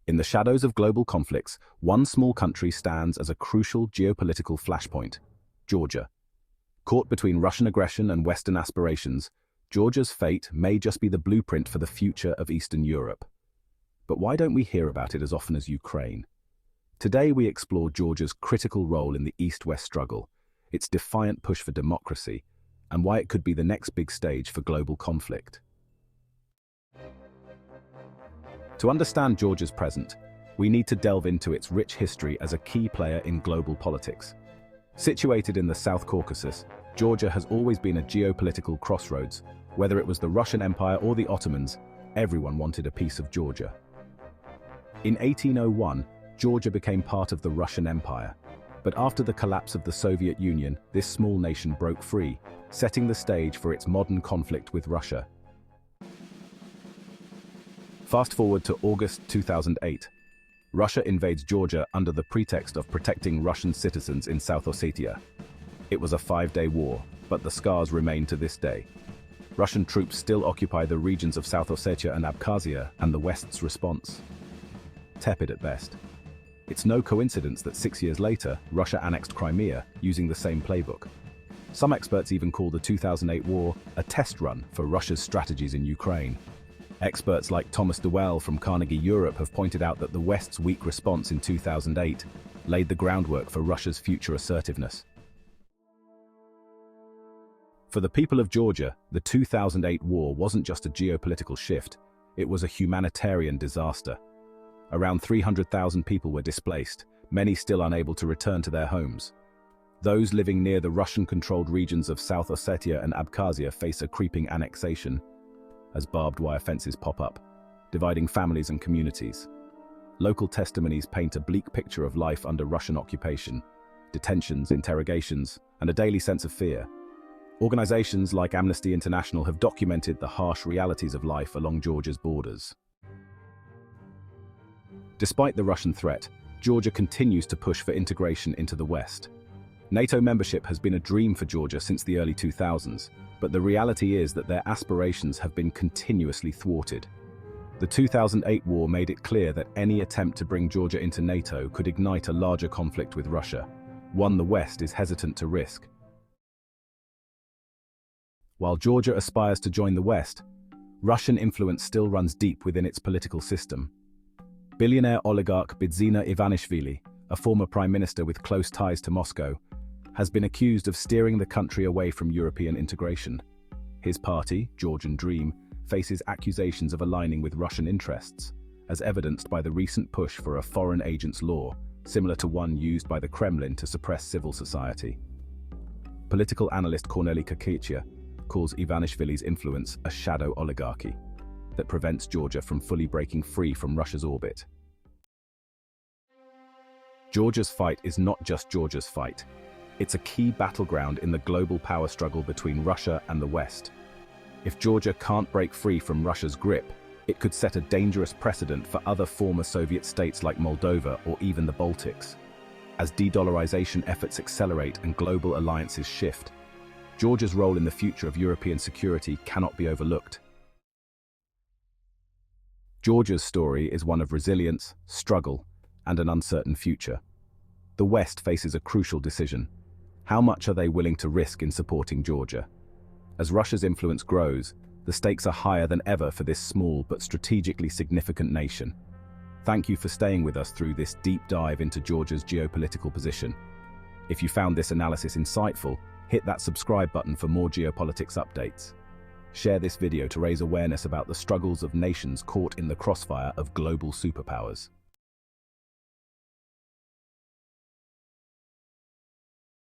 In the shadows of global conflicts, one small country stands as a crucial geopolitical flashpoint: Georgia. Caught between Russian aggression and Western aspirations, Georgia's fate may just be the blueprint for the future of Eastern Europe. But why don't we hear about it as often as Ukraine? Today we explore Georgia's critical role in the East-West struggle, its defiant push for democracy, and why it could be the next big stage for global conflict. To understand Georgia's present, we need to delve into its rich history as a key player in global politics. Situated in the South Caucasus, Georgia has always been a geopolitical crossroads. Whether it was the Russian Empire or the Ottomans, everyone wanted a piece of Georgia. In 1801, Georgia became part of the Russian Empire. But after the collapse of the Soviet Union, this small nation broke free, setting the stage for its modern conflict with Russia. Fast forward to August 2008. Russia invades Georgia under the pretext of protecting Russian citizens in South Ossetia. It was a 5-day war, but the scars remain to this day. Russian troops still occupy the regions of South Ossetia and Abkhazia, and the West's response? Tepid at best. It's no coincidence that 6 years later, Russia annexed Crimea, using the same playbook. Some experts even call the 2008 war a test run for Russia's strategies in Ukraine. Experts like Thomas Dewell from Carnegie Europe have pointed out that the West's weak response in 2008 laid the groundwork for Russia's future assertiveness. For the people of Georgia, the 2008 war wasn't just a geopolitical shift, it was a humanitarian disaster. Around 300,000 people were displaced, many still unable to return to their homes. Those living near the Russian-controlled regions of South Ossetia and Abkhazia face a creeping annexation, as barbed wire fences pop up, dividing families and communities. Local testimonies paint a bleak picture of life under Russian occupation: detentions, interrogations, and a daily sense of fear. Organizations like Amnesty International have documented the harsh realities of life along Georgia's borders. Despite the Russian threat, Georgia continues to push for integration into the West. NATO membership has been a dream for Georgia since the early 2000s, but the reality is that their aspirations have been continuously thwarted. The 2008 war made it clear that any attempt to bring Georgia into NATO could ignite a larger conflict with Russia, one the West is hesitant to risk. While Georgia aspires to join the West, Russian influence still runs deep within its political system. Billionaire oligarch Bidzina Ivanishvili, a former prime minister with close ties to Moscow, has been accused of steering the country away from European integration. His party, Georgian Dream, faces accusations of aligning with Russian interests, as evidenced by the recent push for a foreign agents law, similar to one used by the Kremlin to suppress civil society. Political analyst Korneli Kakitya calls Ivanishvili's influence a shadow oligarchy that prevents Georgia from fully breaking free from Russia's orbit. Georgia's fight is not just Georgia's fight. It's a key battleground in the global power struggle between Russia and the West. If Georgia can't break free from Russia's grip, it could set a dangerous precedent for other former Soviet states like Moldova or even the Baltics. As de-dollarization efforts accelerate and global alliances shift, Georgia's role in the future of European security cannot be overlooked. Georgia's story is one of resilience, struggle, and an uncertain future. The West faces a crucial decision. How much are they willing to risk in supporting Georgia? As Russia's influence grows, the stakes are higher than ever for this small but strategically significant nation. Thank you for staying with us through this deep dive into Georgia's geopolitical position. If you found this analysis insightful, hit that subscribe button for more geopolitics updates. Share this video to raise awareness about the struggles of nations caught in the crossfire of global superpowers.